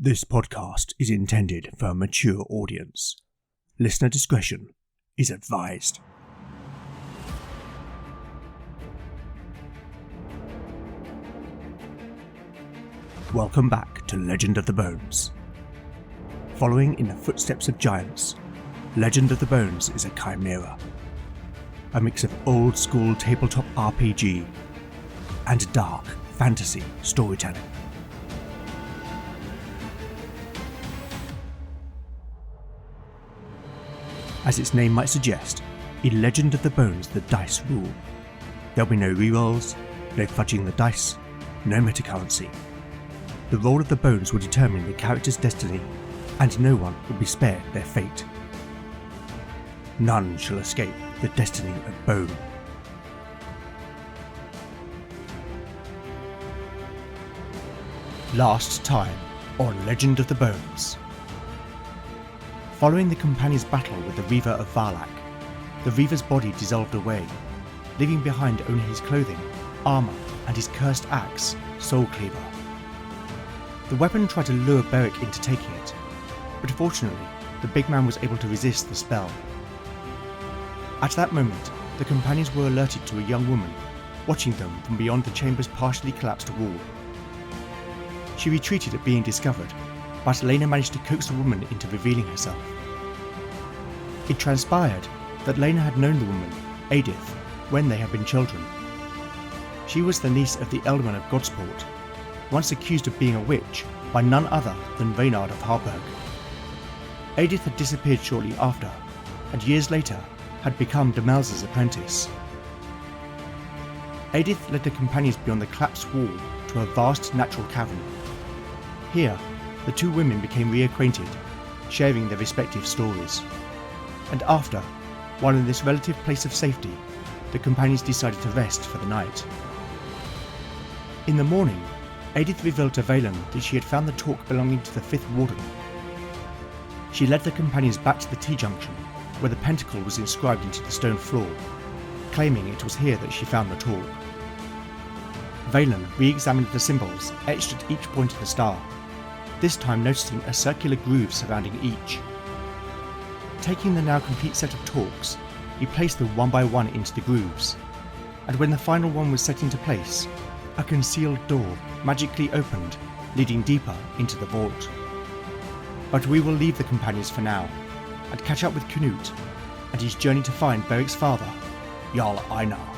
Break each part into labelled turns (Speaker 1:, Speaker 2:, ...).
Speaker 1: This podcast is intended for a mature audience. Listener discretion is advised. Welcome back to Legend of the Bones. Following in the footsteps of giants, Legend of the Bones is a chimera. A mix of old-school tabletop RPG and dark fantasy storytelling. As its name might suggest, in Legend of the Bones the dice rule. There'll be no rerolls, no fudging the dice, no metacurrency. The roll of the bones will determine the character's destiny, and no one will be spared their fate. None shall escape the destiny of bone. Last time on Legend of the Bones. Following the companions' battle with the Reaver of Varlak, the Reaver's body dissolved away, leaving behind only his clothing, armour and his cursed axe, Soul Cleaver. The weapon tried to lure Beric into taking it, but fortunately the big man was able to resist the spell. At that moment, the companions were alerted to a young woman, watching them from beyond the chamber's partially collapsed wall. She retreated at being discovered, but Lena managed to coax the woman into revealing herself. It transpired that Lena had known the woman, Edith, when they had been children. She was the niece of the Ealdorman of Godsport, once accused of being a witch by none other than Reynard of Harburg. Edith had disappeared shortly after, and years later had become Demelza's apprentice. Edith led the companions beyond the collapsed wall to a vast natural cavern. Here, the two women became reacquainted, sharing their respective stories. And after, while in this relative place of safety, the companions decided to rest for the night. In the morning, Edith revealed to Valen that she had found the talk belonging to the Fifth Warden. She led the companions back to the T-junction, where the pentacle was inscribed into the stone floor, claiming it was here that she found the talk. Valen re-examined the symbols etched at each point of the star, this time noticing a circular groove surrounding each. Taking the now complete set of talks, he placed them one by one into the grooves, and when the final one was set into place, a concealed door magically opened, leading deeper into the vault. But we will leave the companions for now, and catch up with Canute and his journey to find Beric's father, Jarl Einar.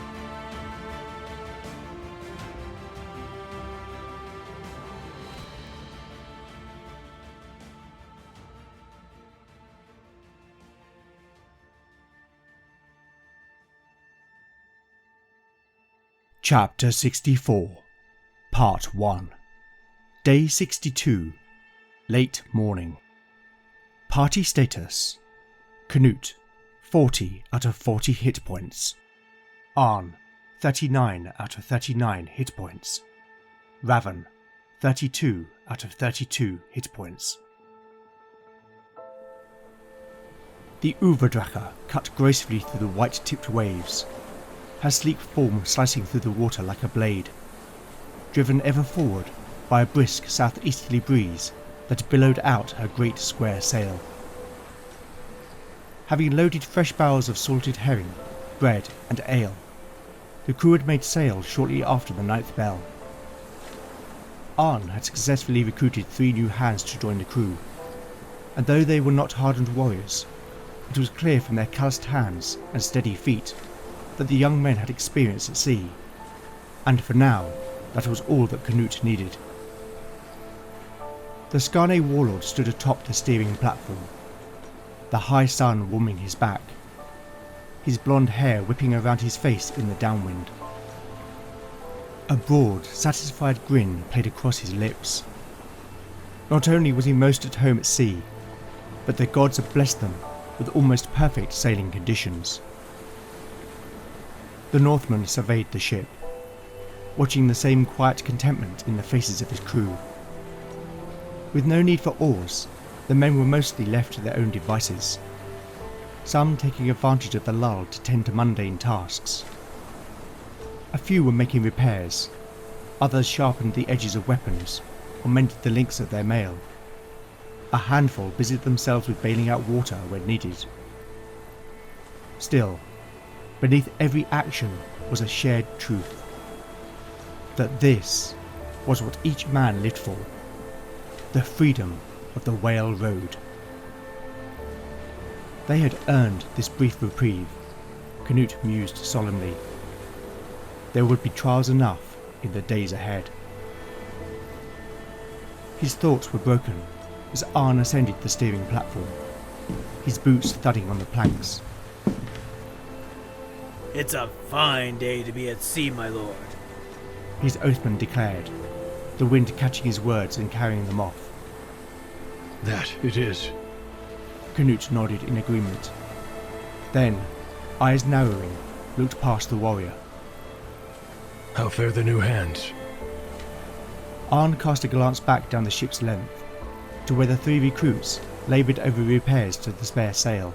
Speaker 1: Chapter 64, Part 1. Day 62, Late Morning. Party status: Canute, 40 out of 40 hit points. Arn, 39 out of 39 hit points. Raven, 32 out of 32 hit points. The Uberdrache cut gracefully through the white-tipped waves, her sleek form slicing through the water like a blade, driven ever forward by a brisk southeasterly breeze that billowed out her great square sail. Having loaded fresh barrels of salted herring, bread and ale, the crew had made sail shortly after the 9th bell. Arn had successfully recruited 3 new hands to join the crew, and though they were not hardened warriors, it was clear from their calloused hands and steady feet that the young men had experience at sea, and for now, that was all that Canute needed. The Skarne warlord stood atop the steering platform, the high sun warming his back, his blonde hair whipping around his face in the downwind. A broad, satisfied grin played across his lips. Not only was he most at home at sea, but the gods had blessed them with almost perfect sailing conditions. The Northman surveyed the ship, watching the same quiet contentment in the faces of his crew. With no need for oars, the men were mostly left to their own devices, some taking advantage of the lull to tend to mundane tasks. A few were making repairs, others sharpened the edges of weapons or mended the links of their mail, A handful busied themselves with bailing out water when needed. Still, beneath every action was a shared truth. That this was what each man lived for. The freedom of the Whale Road. They had earned this brief reprieve, Canute mused solemnly. There would be trials enough in the days ahead. His thoughts were broken as Arn ascended the steering platform, his boots thudding on the planks.
Speaker 2: It's a fine day to be at sea, my lord,
Speaker 1: His oathman declared, the wind catching his words and carrying them off.
Speaker 3: That it is.
Speaker 1: Canute nodded in agreement. Then, eyes narrowing, looked past the warrior.
Speaker 3: How fare the new hands?
Speaker 1: Arn cast a glance back down the ship's length, to where the 3 recruits laboured over repairs to the spare sail.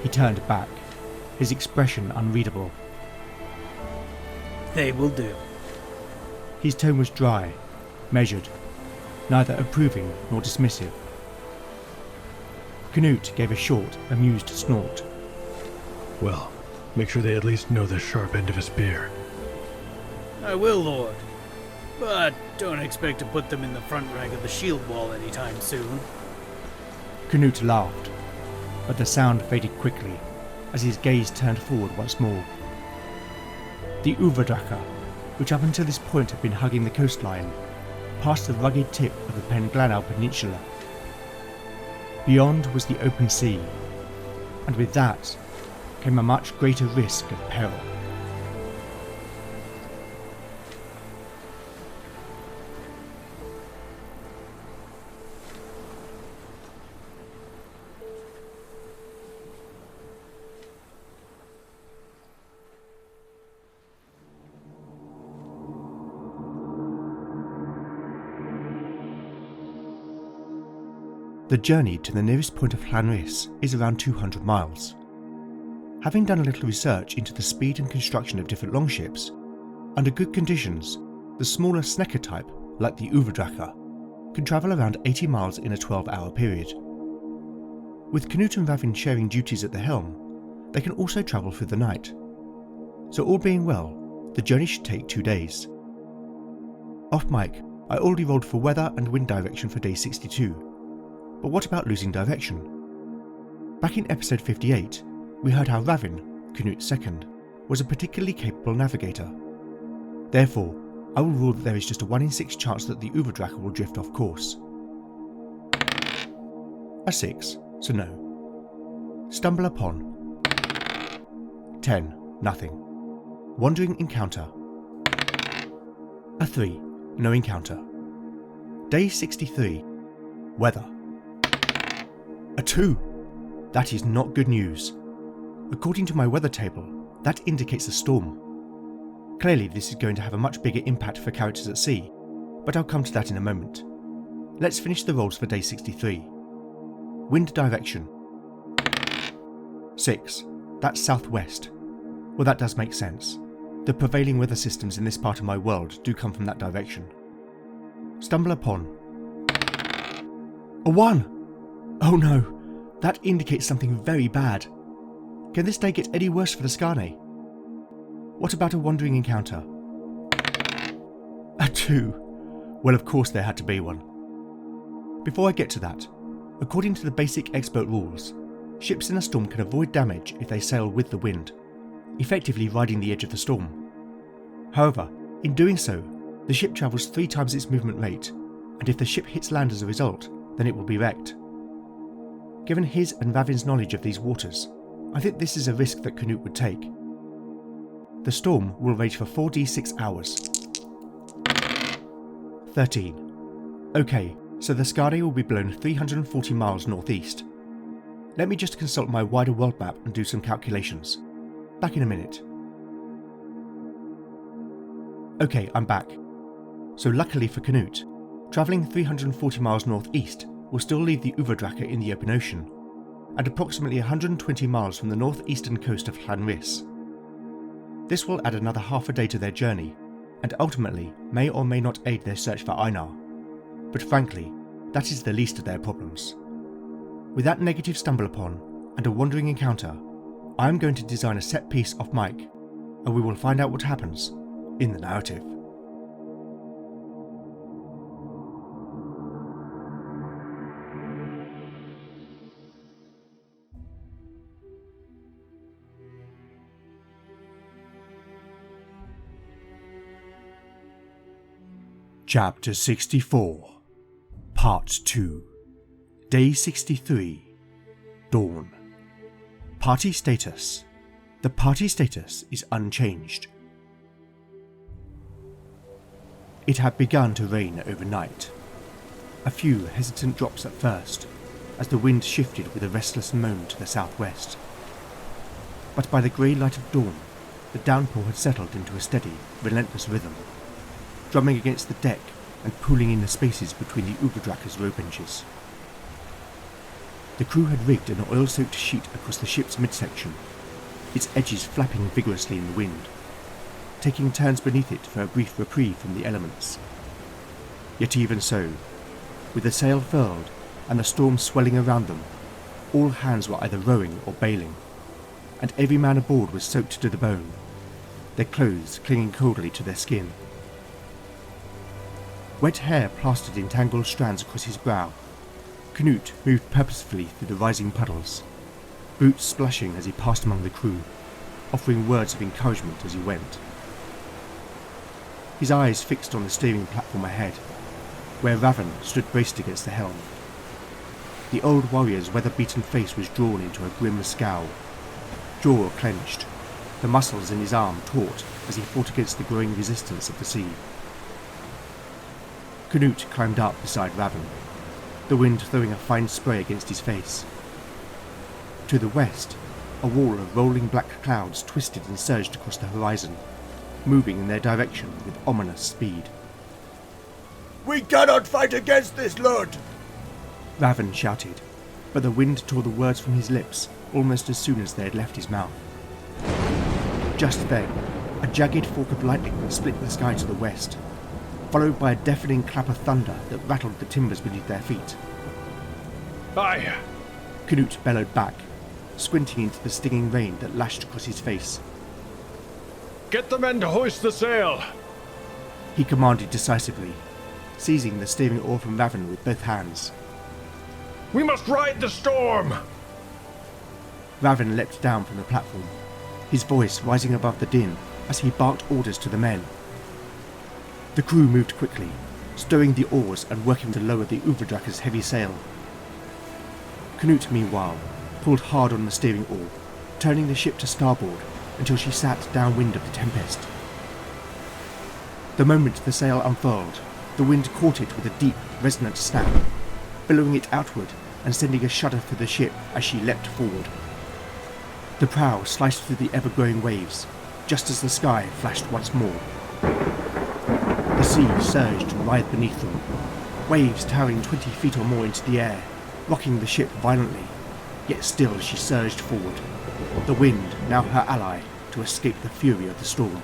Speaker 1: He turned back, his expression unreadable.
Speaker 2: They will do.
Speaker 1: His tone was dry, measured, neither approving nor dismissive. Canute gave a short, amused snort.
Speaker 3: Well, make sure they at least know the sharp end of a spear.
Speaker 2: I will, lord. But don't expect to put them in the front rank of the shield wall anytime soon.
Speaker 1: Canute laughed, but the sound faded quickly as his gaze turned forward once more. The Uvadraka, which up until this point had been hugging the coastline, passed the rugged tip of the Penglanau Peninsula. Beyond was the open sea, and with that came a much greater risk of peril. The journey to the nearest point of Llanrhys is around 200 miles. Having done a little research into the speed and construction of different longships, under good conditions, the smaller Snekker type, like the Uvadraka, can travel around 80 miles in a 12-hour period. With Canute and Ravin sharing duties at the helm, they can also travel through the night. So all being well, the journey should take 2 days. Off mic, I already rolled for weather and wind direction for day 62. But what about losing direction? Back in episode 58, we heard how Ravin, Canute's second, was a particularly capable navigator. Therefore, I will rule that there is just a 1 in 6 chance that the Uvadraka will drift off course. A 6, so no. Stumble upon. 10, nothing. Wandering encounter. A 3, no encounter. Day 63, weather. A 2! That is not good news. According to my weather table, that indicates a storm. Clearly this is going to have a much bigger impact for characters at sea, but I'll come to that in a moment. Let's finish the rolls for day 63. Wind direction. 6. That's southwest. Well, that does make sense. The prevailing weather systems in this part of my world do come from that direction. Stumble upon. A 1! Oh no, that indicates something very bad. Can this day get any worse for the Skarne? What about a wandering encounter? A 2. Well, of course there had to be one. Before I get to that, according to the basic expert rules, ships in a storm can avoid damage if they sail with the wind, effectively riding the edge of the storm. However, in doing so, the ship travels 3 times its movement rate, and if the ship hits land as a result, then it will be wrecked. Given his and Ravin's knowledge of these waters, I think this is a risk that Canute would take. The storm will rage for 4d6 hours. 13. Okay, so the Skarne will be blown 340 miles northeast. Let me just consult my wider world map and do some calculations. Back in a minute. Okay, I'm back. So luckily for Canute, travelling 340 miles northeast will still leave the Uvadraka in the open ocean, and approximately 120 miles from the northeastern coast of Llanrhys. This will add another half a day to their journey, and ultimately may or may not aid their search for Einar. But frankly, That is the least of their problems. With that negative stumble upon and a wandering encounter, I am going to design a set piece off mic, and we will find out what happens in the narrative. Chapter 64, Part 2, Day 63, Dawn. Party status. The party status is unchanged. It had begun to rain overnight. A few hesitant drops at first, as the wind shifted with a restless moan to the southwest. But by the grey light of dawn, the downpour had settled into a steady, relentless rhythm, drumming against the deck and pooling in the spaces between the Uberdracker's row benches. The crew had rigged an oil-soaked sheet across the ship's midsection, its edges flapping vigorously in the wind, taking turns beneath it for a brief reprieve from the elements. Yet even so, with the sail furled and the storm swelling around them, all hands were either rowing or bailing, and every man aboard was soaked to the bone, their clothes clinging coldly to their skin. Wet hair plastered in tangled strands across his brow, Canute moved purposefully through the rising puddles, boots splashing as he passed among the crew, offering words of encouragement as he went. His eyes fixed on the steering platform ahead, where Raven stood braced against the helm. The old warrior's weather-beaten face was drawn into a grim scowl, jaw clenched, the muscles in his arm taut as he fought against the growing resistance of the sea. Canute climbed up beside Raven, the wind throwing a fine spray against his face. To the west, a wall of rolling black clouds twisted and surged across the horizon, moving in their direction with ominous speed.
Speaker 4: "We cannot fight against this, Lord!"
Speaker 1: Raven shouted, but the wind tore the words from his lips almost as soon as they had left his mouth. Just then, a jagged fork of lightning split the sky to the west, followed by a deafening clap of thunder that rattled the timbers beneath their feet.
Speaker 3: Aye!
Speaker 1: Canute bellowed back, squinting into the stinging rain that lashed across his face.
Speaker 3: Get the men to hoist the sail!
Speaker 1: He commanded decisively, seizing the steering oar from Raven with both hands.
Speaker 3: We must ride the storm!
Speaker 1: Raven leapt down from the platform, his voice rising above the din as he barked orders to the men. The crew moved quickly, stowing the oars and working to lower the Uberdracker's heavy sail. Canute, meanwhile, pulled hard on the steering oar, turning the ship to starboard until she sat downwind of the tempest. The moment the sail unfurled, the wind caught it with a deep, resonant snap, billowing it outward and sending a shudder through the ship as she leapt forward. The prow sliced through the ever-growing waves, just as the sky flashed once more. The sea surged and writhed beneath them, waves towering 20 feet or more into the air, rocking the ship violently, yet still she surged forward, the wind now her ally to escape the fury of the storm.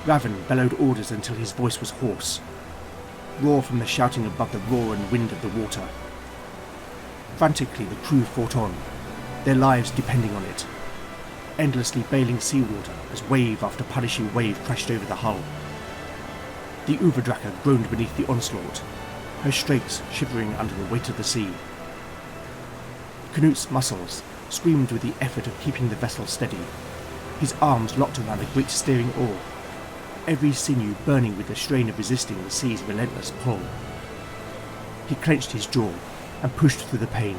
Speaker 1: Raven bellowed orders until his voice was hoarse, roar from the shouting above the roar and wind of the water. Frantically the crew fought on, their lives depending on it, endlessly bailing seawater as wave after punishing wave crashed over the hull. The Uberdracker groaned beneath the onslaught, her strakes shivering under the weight of the sea. Canute's muscles screamed with the effort of keeping the vessel steady, his arms locked around the great steering oar, every sinew burning with the strain of resisting the sea's relentless pull. He clenched his jaw and pushed through the pain.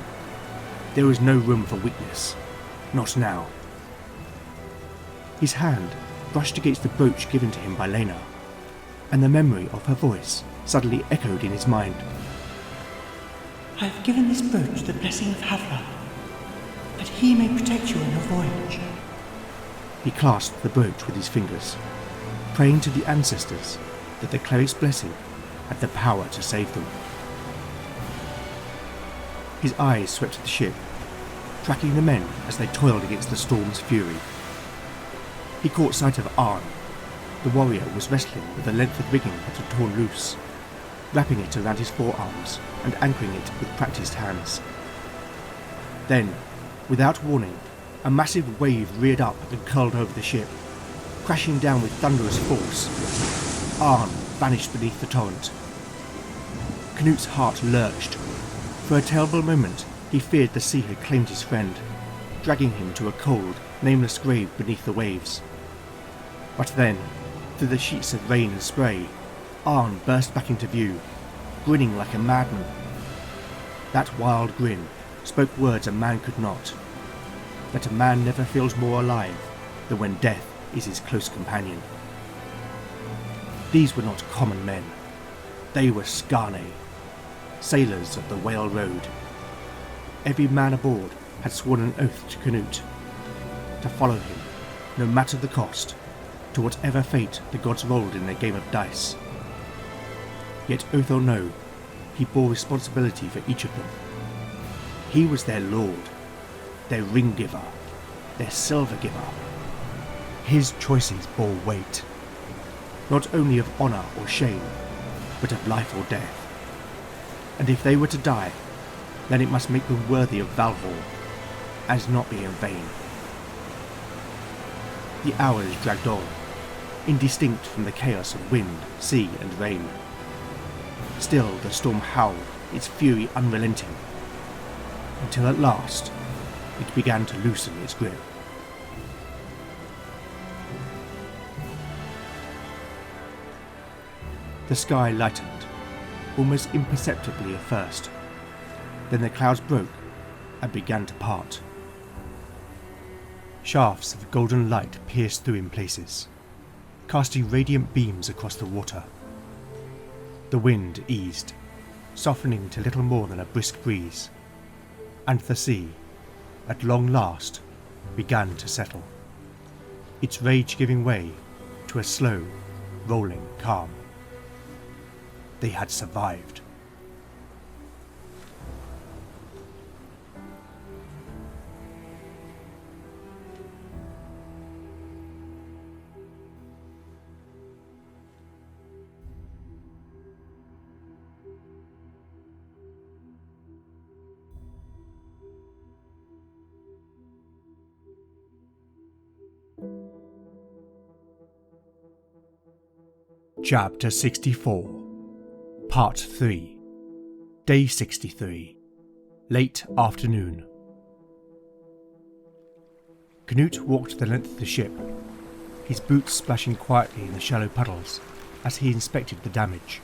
Speaker 1: There was no room for weakness, not now. His hand brushed against the brooch given to him by Lena, and the memory of her voice suddenly echoed in his mind.
Speaker 5: I have given this brooch the blessing of Havra, that he may protect you on your voyage.
Speaker 1: He clasped the brooch with his fingers, praying to the ancestors that the cleric's blessing had the power to save them. His eyes swept the ship, tracking the men as they toiled against the storm's fury. He caught sight of Arn. The warrior was wrestling with the length of rigging that had torn loose, wrapping it around his forearms and anchoring it with practiced hands. Then, without warning, a massive wave reared up and curled over the ship, crashing down with thunderous force. Arn vanished beneath the torrent. Canute's heart lurched. For a terrible moment, he feared the sea had claimed his friend, dragging him to a cold, nameless grave beneath the waves. But then, through the sheets of rain and spray, Arn burst back into view, grinning like a madman. That wild grin spoke words a man could not, that a man never feels more alive than when death is his close companion. These were not common men. They were Skarne, sailors of the Whale Road. Every man aboard had sworn an oath to Canute, to follow him, no matter the cost, to whatever fate the gods rolled in their game of dice. Yet oath or no, he bore responsibility for each of them. He was their lord, their ring giver, their silver giver. His choices bore weight, not only of honour or shame, but of life or death. And if they were to die, then it must make them worthy of Valhall, as not be in vain. The hours dragged on, indistinct from the chaos of wind, sea and rain. Still the storm howled, its fury unrelenting, until at last it began to loosen its grip. The sky lightened, almost imperceptibly at first. Then the clouds broke and began to part. Shafts of golden light pierced through in places, casting radiant beams across the water. The wind eased, softening to little more than a brisk breeze, and the sea, at long last, began to settle, its rage giving way to a slow, rolling calm. They had survived. Chapter 64, Part 3, Day 63, Late Afternoon. Canute walked the length of the ship, his boots splashing quietly in the shallow puddles as he inspected the damage.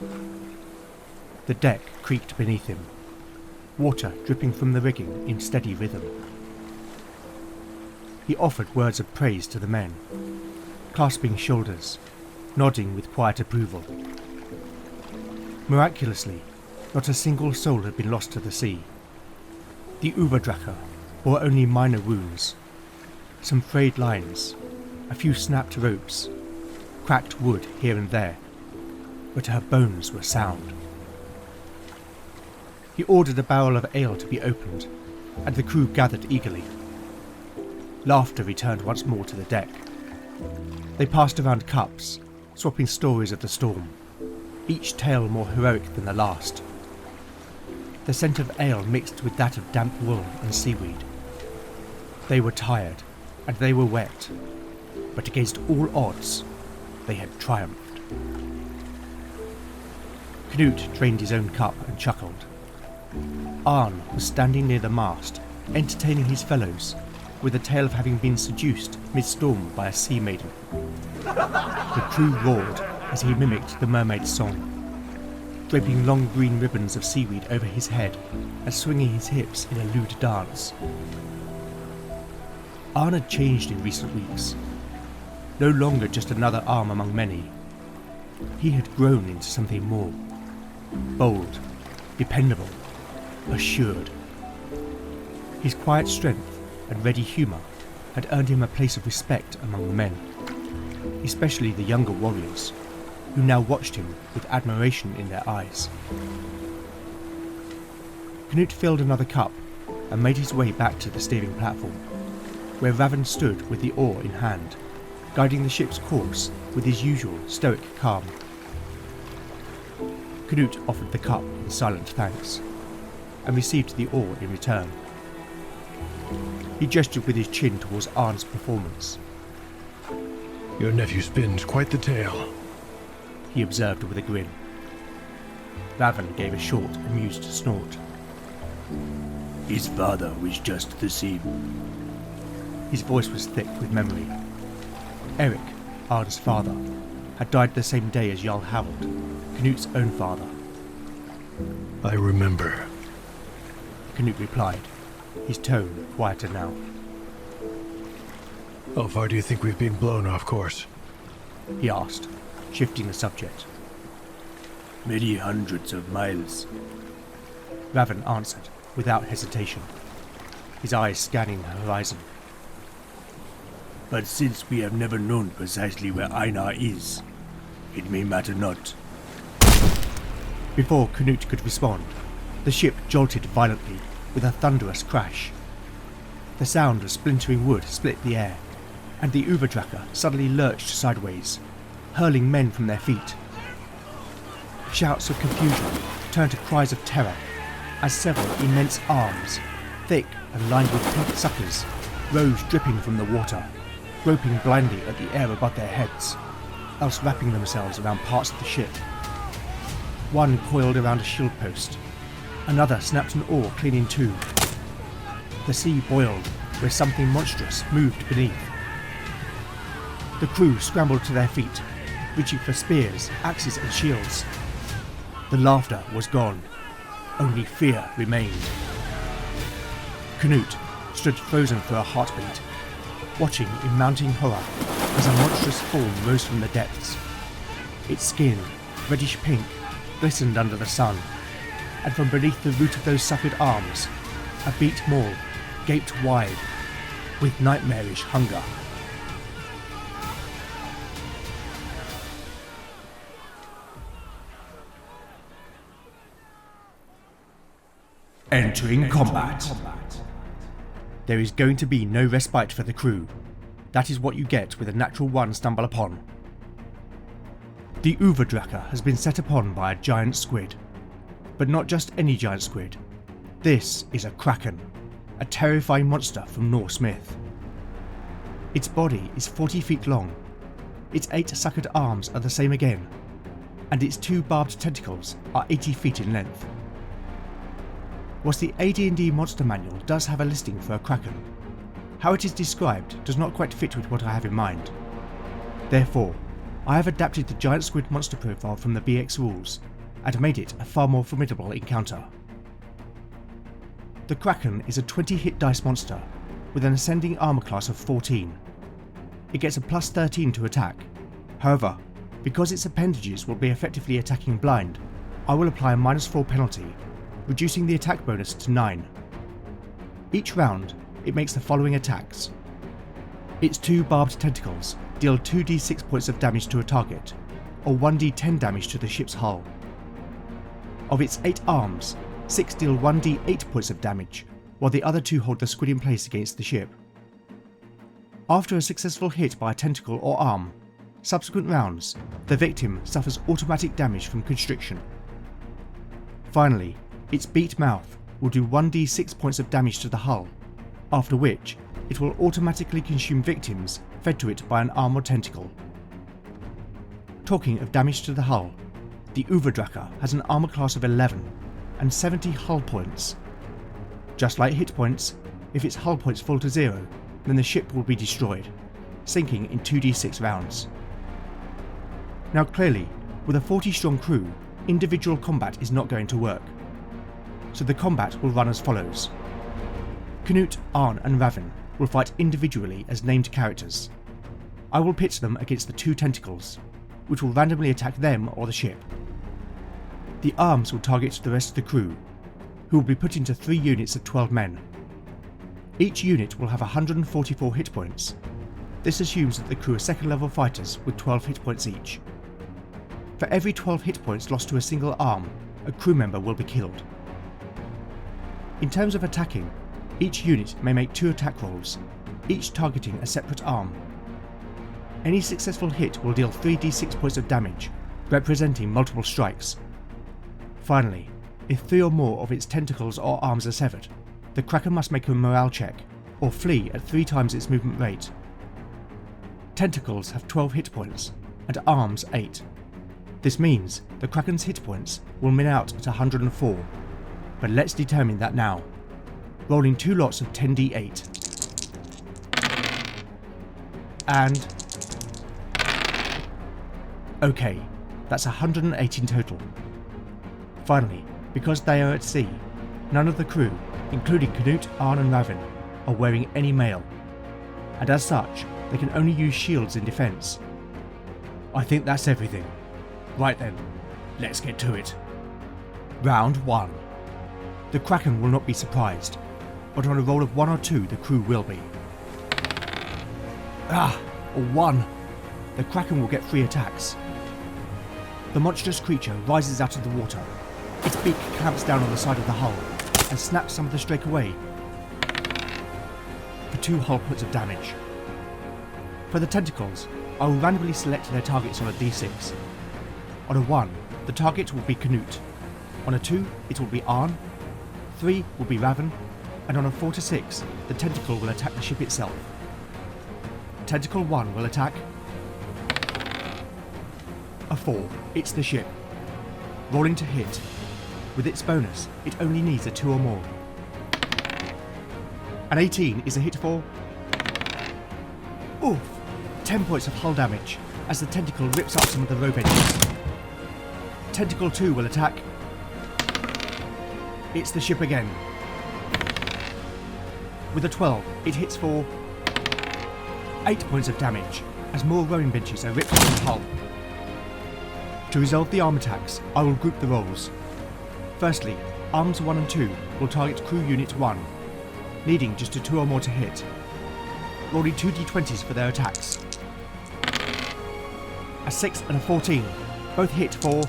Speaker 1: The deck creaked beneath him, water dripping from the rigging in steady rhythm. He offered words of praise to the men, clasping shoulders, nodding with quiet approval. Miraculously, not a single soul had been lost to the sea. The Uberdrache bore only minor wounds, some frayed lines, a few snapped ropes, cracked wood here and there, but her bones were sound. He ordered a barrel of ale to be opened, and the crew gathered eagerly. Laughter returned once more to the deck. They passed around cups, swapping stories of the storm, each tale more heroic than the last. The scent of ale mixed with that of damp wool and seaweed. They were tired, and they were wet, but against all odds, they had triumphed. Canute drained his own cup and chuckled. Arn was standing near the mast, entertaining his fellows with a tale of having been seduced mid-storm by a sea maiden. The crew roared as he mimicked the mermaid's song, draping long green ribbons of seaweed over his head and swinging his hips in a lewd dance. Arn had changed in recent weeks, no longer just another arm among many. He had grown into something more, bold, dependable, assured. His quiet strength and ready humour had earned him a place of respect among the men, especially the younger warriors, who now watched him with admiration in their eyes. Canute filled another cup and made his way back to the steering platform, where Raven stood with the oar in hand, guiding the ship's course with his usual stoic calm. Canute offered the cup in silent thanks, and received the oar in return. He gestured with his chin towards Arn's performance.
Speaker 3: Your nephew spins quite the tale,
Speaker 1: he observed with a grin. Raven gave a short, amused snort.
Speaker 4: His father was just the same.
Speaker 1: His voice was thick with memory. Eric, Arn's father, had died the same day as Jarl Harold, Canute's own father.
Speaker 3: I remember.
Speaker 1: Canute replied, his tone quieter now.
Speaker 3: How far do you think we've been blown off course?
Speaker 1: He asked, shifting the subject.
Speaker 4: Many hundreds of miles.
Speaker 1: Raven answered, without hesitation, his eyes scanning the horizon.
Speaker 4: But since we have never known precisely where Einar is, it may matter not.
Speaker 1: Before Canute could respond, the ship jolted violently with a thunderous crash. The sound of splintering wood split the air, and the Uberdracker suddenly lurched sideways, hurling men from their feet. Shouts of confusion turned to cries of terror as several immense arms, thick and lined with pink suckers, rose dripping from the water, groping blindly at the air above their heads, else wrapping themselves around parts of the ship. One coiled around a shield post, another snapped an oar clean in two. The sea boiled where something monstrous moved beneath. The crew scrambled to their feet, reaching for spears, axes and shields. The laughter was gone. Only fear remained. Canute stood frozen for a heartbeat, watching in mounting horror as a monstrous form rose from the depths. Its skin, reddish pink, glistened under the sun, and from beneath the root of those suckered arms, a beaked maw gaped wide, with nightmarish hunger. Entering combat. There is going to be no respite for the crew. That is what you get with a natural one stumble upon. The Uberdracker has been set upon by a giant squid. But not just any giant squid. This is a kraken, a terrifying monster from Norse myth. Its body is 40 feet long, its 8 suckered arms are the same again, and its 2 barbed tentacles are 80 feet in length. Whilst the AD&D Monster Manual does have a listing for a kraken, how it is described does not quite fit with what I have in mind. Therefore, I have adapted the giant squid monster profile from the BX rules and made it a far more formidable encounter. The kraken is a 20 hit dice monster with an ascending armor class of 14. It gets a plus 13 to attack. However, because its appendages will be effectively attacking blind, I will apply a -4 penalty, reducing the attack bonus to 9. Each round, it makes the following attacks. Its 2 barbed tentacles deal 2d6 points of damage to a target, or 1d10 damage to the ship's hull. Of its 8 arms, 6 deal 1d8 points of damage, while the other 2 hold the squid in place against the ship. After a successful hit by a tentacle or arm, subsequent rounds, the victim suffers automatic damage from constriction. Finally, its beaked mouth will do 1d6 points of damage to the hull, after which it will automatically consume victims fed to it by an arm or tentacle. Talking of damage to the hull, the Uberdracker has an armor class of 11 and 70 hull points. Just like hit points, if its hull points fall to 0, then the ship will be destroyed, sinking in 2d6 rounds. Now clearly, with a 40-strong crew, individual combat is not going to work, so the combat will run as follows. Canute, Arn and Raven will fight individually as named characters. I will pit them against the 2 tentacles, which will randomly attack them or the ship. The arms will target the rest of the crew, who will be put into 3 units of 12 men. Each unit will have 144 hit points. This assumes that the crew are second level fighters with 12 hit points each. For every 12 hit points lost to a single arm, a crew member will be killed. In terms of attacking, each unit may make 2 attack rolls, each targeting a separate arm. Any successful hit will deal 3d6 points of damage, representing multiple strikes. Finally, if 3 or more of its tentacles or arms are severed, the Kraken must make a morale check, or flee at 3 times its movement rate. Tentacles have 12 hit points, and arms 8. This means the Kraken's hit points will min out at 104, but let's determine that now. Rolling 2 lots of 10d8. And... okay, that's 108 in total. Finally, because they are at sea, none of the crew, including Canute, Arn and Raven, are wearing any mail, and as such, they can only use shields in defence. I think that's everything. Right then, let's get to it. Round 1. The Kraken will not be surprised, but on a roll of 1 or 2 the crew will be. A 1! The Kraken will get 3 attacks. The monstrous creature rises out of the water. Its beak clamps down on the side of the hull and snaps some of the strake away for 2 hull points of damage. For the tentacles, I will randomly select their targets on a d6. On a 1, the target will be Canute. On a 2, it will be Arn. 3 will be Raven, and on a 4 to 6, the tentacle will attack the ship itself. Tentacle 1 will attack. A 4, it's the ship. Rolling to hit. With its bonus, it only needs a 2 or more. An 18 is a hit for... oof! 10 points of hull damage as the tentacle rips up some of the rope edges. Tentacle 2 will attack. It's the ship again. With a 12, it hits for 8 points of damage as more rowing benches are ripped from the hull. To resolve the arm attacks, I will group the rolls. Firstly, arms 1 and 2 will target crew unit 1, needing just a 2 or more to hit. Rolling 2 d20s for their attacks. A 6 and a 14, both hit for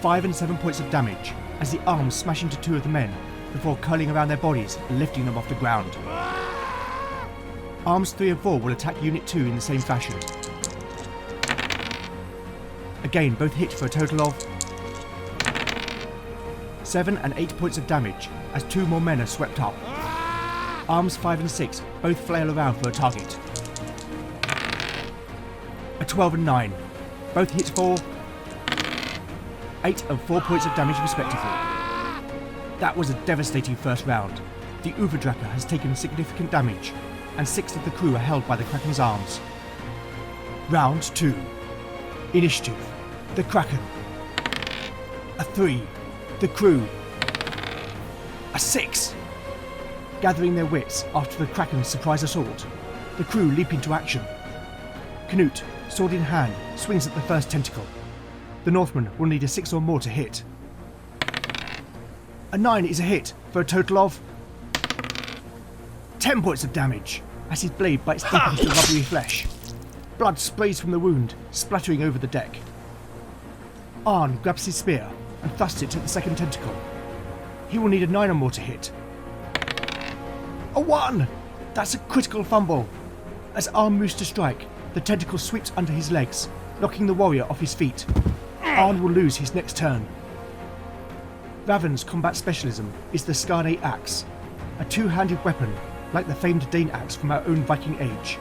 Speaker 1: 5 and 7 points of damage as the arms smash into 2 of the men before curling around their bodies and lifting them off the ground. Arms 3 and 4 will attack Unit 2 in the same fashion. Again, both hit for a total of 7 and 8 points of damage as 2 more men are swept up. Arms 5 and 6 both flail around for a target. A 12 and 9, both hit for 8 and 4 points of damage respectively. That was a devastating first round. The Uvadraka has taken significant damage, and 6 of the crew are held by the Kraken's arms. Round 2. Initiative. The Kraken. A 3. The crew. A 6. Gathering their wits after the Kraken's surprise assault, the crew leap into action. Canute, sword in hand, swings at the first tentacle. The Northman will need a 6 or more to hit. A 9 is a hit for a total of 10 points of damage as his blade bites deep into the rubbery flesh. Blood sprays from the wound, splattering over the deck. Arn grabs his spear and thrusts it at the second tentacle. He will need a 9 or more to hit. A 1! That's a critical fumble. As Arn moves to strike, the tentacle sweeps under his legs, knocking the warrior off his feet. Arn will lose his next turn. Raven's combat specialism is the Skarne axe, a 2-handed weapon like the famed Dane axe from our own Viking age.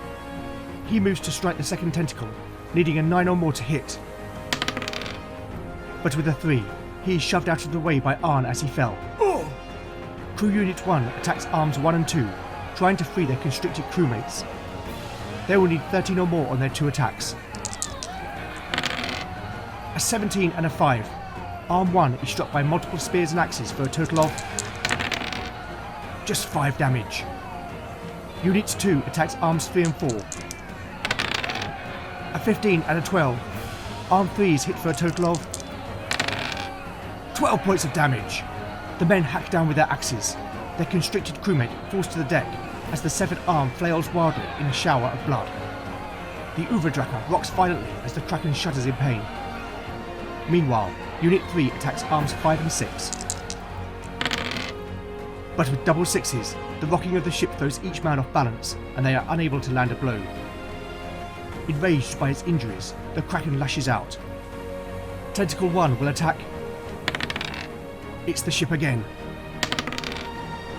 Speaker 1: He moves to strike the second tentacle, needing a 9 or more to hit. But with a 3, he is shoved out of the way by Arn as he fell. Crew Unit 1 attacks arms 1 and 2, trying to free their constricted crewmates. They will need 13 or more on their 2 attacks. A 17 and a 5. Arm 1 is struck by multiple spears and axes for a total of just 5 damage. Unit 2 attacks arms 3 and 4. A 15 and a 12. Arm 3 is hit for a total of 12 points of damage. The men hack down with their axes. Their constricted crewmate falls to the deck as the severed arm flails wildly in a shower of blood. The Uvadraka rocks violently as the Kraken shudders in pain. Meanwhile, Unit 3 attacks arms 5 and 6. But with double 6s, the rocking of the ship throws each man off balance, and they are unable to land a blow. Enraged by its injuries, the Kraken lashes out. Tentacle 1 will attack. It's the ship again.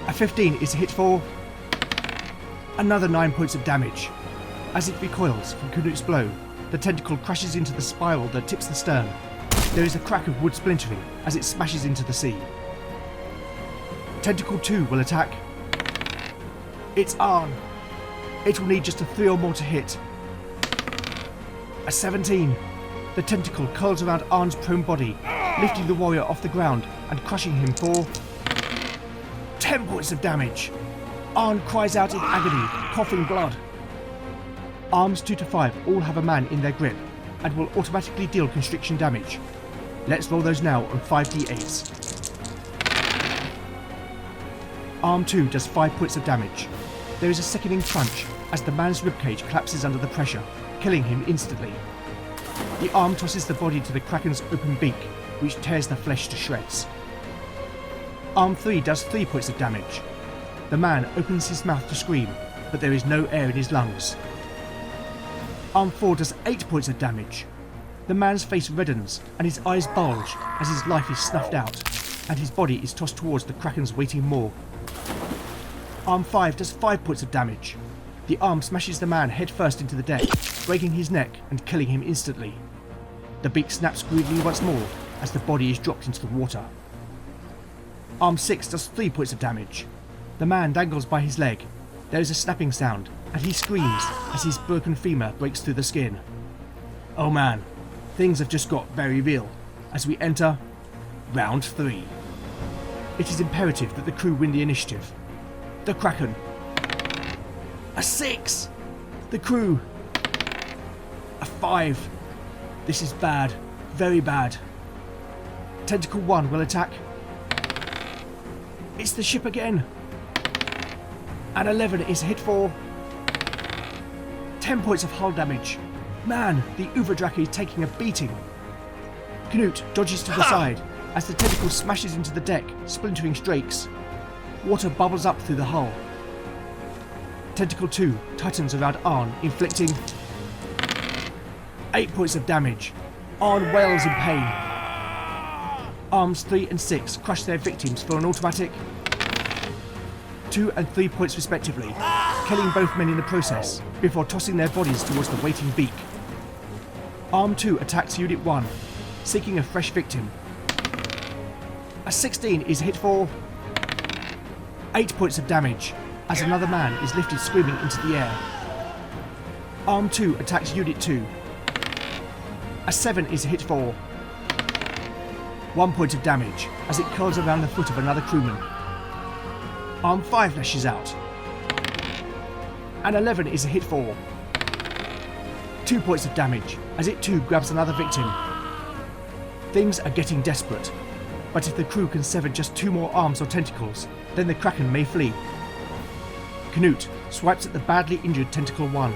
Speaker 1: A 15 is hit for another 9 points of damage. As it recoils from Canute's blow, the tentacle crashes into the spiral that tips the stern. There is a crack of wood splintering as it smashes into the sea. Tentacle 2 will attack. It's Arn. It will need just a 3 or more to hit. A 17. The tentacle curls around Arn's prone body, lifting the warrior off the ground and crushing him for 10 points of damage. Arn cries out in agony, coughing blood. Arms 2 to 5 all have a man in their grip and will automatically deal constriction damage. Let's roll those now on 5d8s. Arm 2 does 5 points of damage. There is a sickening crunch as the man's ribcage collapses under the pressure, killing him instantly. The arm tosses the body to the Kraken's open beak, which tears the flesh to shreds. Arm 3 does 3 points of damage. The man opens his mouth to scream, but there is no air in his lungs. Arm 4 does 8 points of damage. The man's face reddens and his eyes bulge as his life is snuffed out, and his body is tossed towards the Kraken's waiting maw. Arm 5 does 5 points of damage. The arm smashes the man headfirst into the deck, breaking his neck and killing him instantly. The beak snaps greedily once more as the body is dropped into the water. Arm 6 does 3 points of damage. The man dangles by his leg. There is a snapping sound, and he screams as his broken femur breaks through the skin. Oh man, things have just got very real as we enter round 3. It is imperative that the crew win the initiative. The Kraken. A 6! The crew. A 5. This is bad. Very bad. Tentacle 1 will attack. It's the ship again. An 11 is hit for 10 points of hull damage. Man, the Uverdrak is taking a beating. Canute dodges to the side as the tentacle smashes into the deck, splintering strakes. Water bubbles up through the hull. Tentacle 2 tightens around Arn, inflicting 8 points of damage. Arn wails in pain. Arms 3 and 6 crush their victims for an automatic 2 and 3 points respectively, killing both men in the process before tossing their bodies towards the waiting beak. Arm 2 attacks Unit 1, seeking a fresh victim. A 16 is hit for 8 points of damage as another man is lifted screaming into the air. Arm 2 attacks Unit 2. A 7 is hit for 1 point of damage as it curls around the foot of another crewman. Arm 5 lashes out. An 11 is hit for 2 points of damage as it too grabs another victim. Things are getting desperate, but if the crew can sever just 2 more arms or tentacles, then the Kraken may flee. Canute swipes at the badly injured Tentacle 1.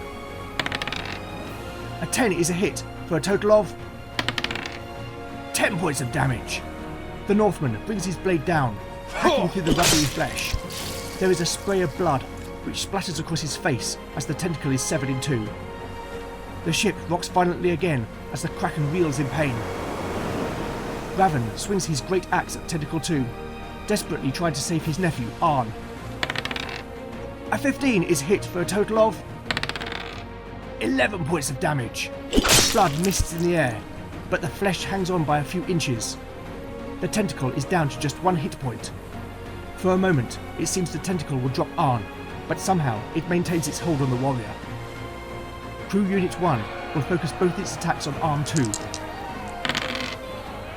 Speaker 1: A 10 is a hit for a total of 10 points of damage. The Northman brings his blade down, hacking through the rubbery flesh. There is a spray of blood which splatters across his face as the tentacle is severed in 2. The ship rocks violently again as the Kraken reels in pain. Raven swings his great axe at Tentacle 2, desperately trying to save his nephew, Arn. A 15 is hit for a total of 11 points of damage. Blood mists in the air, but the flesh hangs on by a few inches. The tentacle is down to just 1 hit point. For a moment, it seems the tentacle will drop Arn, but somehow it maintains its hold on the warrior. Crew Unit 1 will focus both its attacks on Arm 2.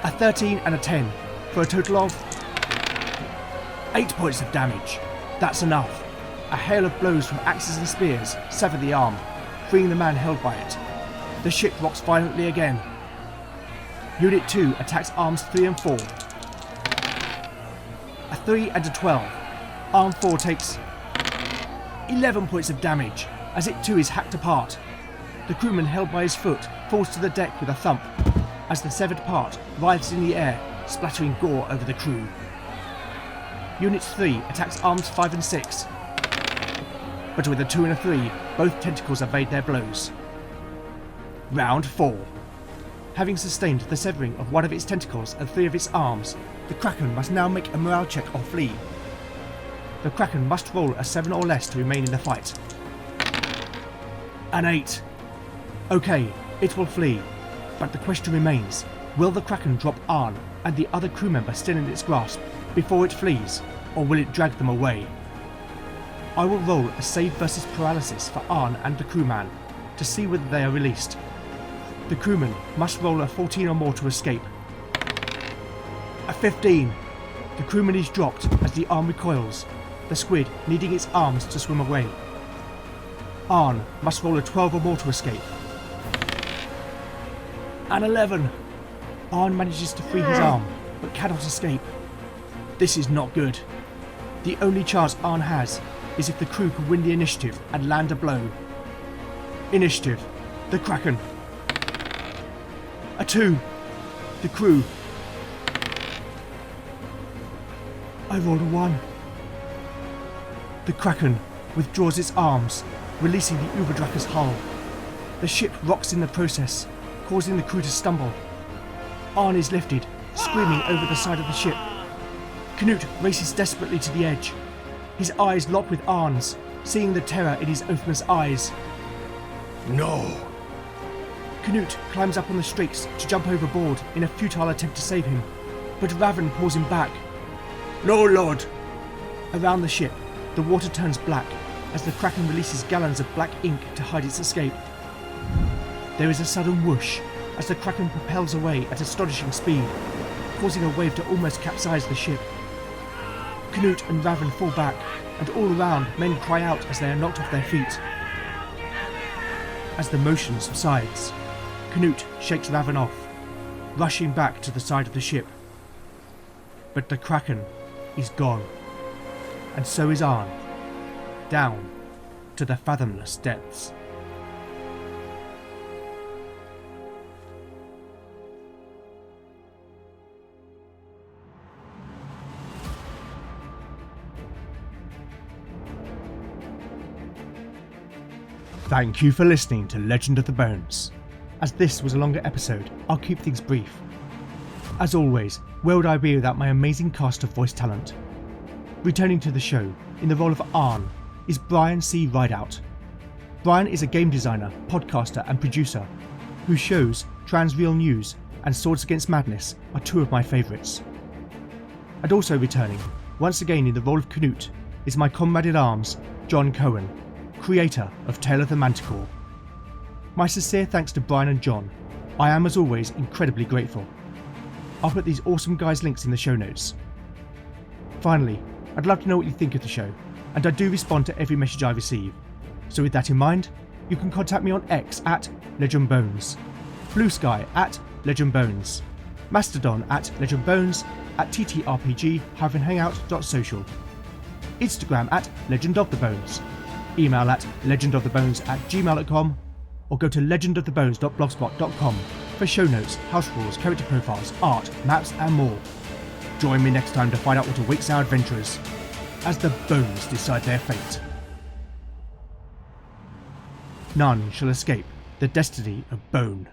Speaker 1: A 13 and a 10, for a total of 8 points of damage. That's enough. A hail of blows from axes and spears sever the arm, freeing the man held by it. The ship rocks violently again. Unit 2 attacks arms 3 and 4. A 3 and a 12. Arm 4 takes 11 points of damage as it too is hacked apart. The crewman held by his foot falls to the deck with a thump as the severed part writhes in the air, splattering gore over the crew. Unit 3 attacks arms 5 and 6. But with a 2 and a 3, both tentacles evade their blows. Round 4. Having sustained the severing of one of its tentacles and 3 of its arms, the Kraken must now make a morale check or flee. The Kraken must roll a 7 or less to remain in the fight. An 8. Okay, it will flee, but the question remains, will the Kraken drop Arn and the other crew member still in its grasp before it flees, or will it drag them away? I will roll a save versus paralysis for Arn and the crewman to see whether they are released. The crewman must roll a 14 or more to escape. A 15. The crewman is dropped as the arm recoils, the squid needing its arms to swim away. Arn must roll a 12 or more to escape. An 11. Arn manages to free his arm, but cannot escape. This is not good. The only chance Arn has is if the crew can win the initiative and land a blow. Initiative. The Kraken. A 2. The crew. I rolled a 1. The Kraken withdraws its arms, releasing the Uberdracher's hull. The ship rocks in the process, causing the crew to stumble. Arn is lifted, screaming over the side of the ship. Canute races desperately to the edge. His eyes lock with Arn's, seeing the terror in his Oathman's eyes.
Speaker 3: No!
Speaker 1: Canute climbs up on the strakes to jump overboard in a futile attempt to save him, but Raven pulls him back.
Speaker 4: No, Lord!
Speaker 1: Around the ship, the water turns black as the Kraken releases gallons of black ink to hide its escape. There is a sudden whoosh as the Kraken propels away at astonishing speed, causing a wave to almost capsize the ship. Canute and Raven fall back, and all around men cry out as they are knocked off their feet. As the motion subsides, Canute shakes Raven off, rushing back to the side of the ship. But the Kraken is gone, and so is Arn, down to the fathomless depths. Thank you for listening to Legend of the Bones. As this was a longer episode, I'll keep things brief. As always, where would I be without my amazing cast of voice talent? Returning to the show, in the role of Arn, is Brian C. Rideout. Brian is a game designer, podcaster and producer, whose shows, Transreal News and Swords Against Madness, are 2 of my favourites. And also returning, once again in the role of Canute, is my comrade-at-arms, Jon Cohen, creator of Tale of the Manticore. My sincere thanks to Brian and Jon. I am, as always, incredibly grateful. I'll put these awesome guys' links in the show notes. Finally, I'd love to know what you think of the show, and I do respond to every message I receive. So with that in mind, you can contact me on X at LegendBones, Blue Sky at LegendBones, Mastodon at LegendBones, at ttrpg-hangout.social, Instagram at LegendOfTheBones, email at legendofthebones@gmail.com, or go to legendofthebones.blogspot.com for show notes, house rules, character profiles, art, maps and more. Join me next time to find out what awaits our adventurers as the bones decide their fate. None shall escape the destiny of bone.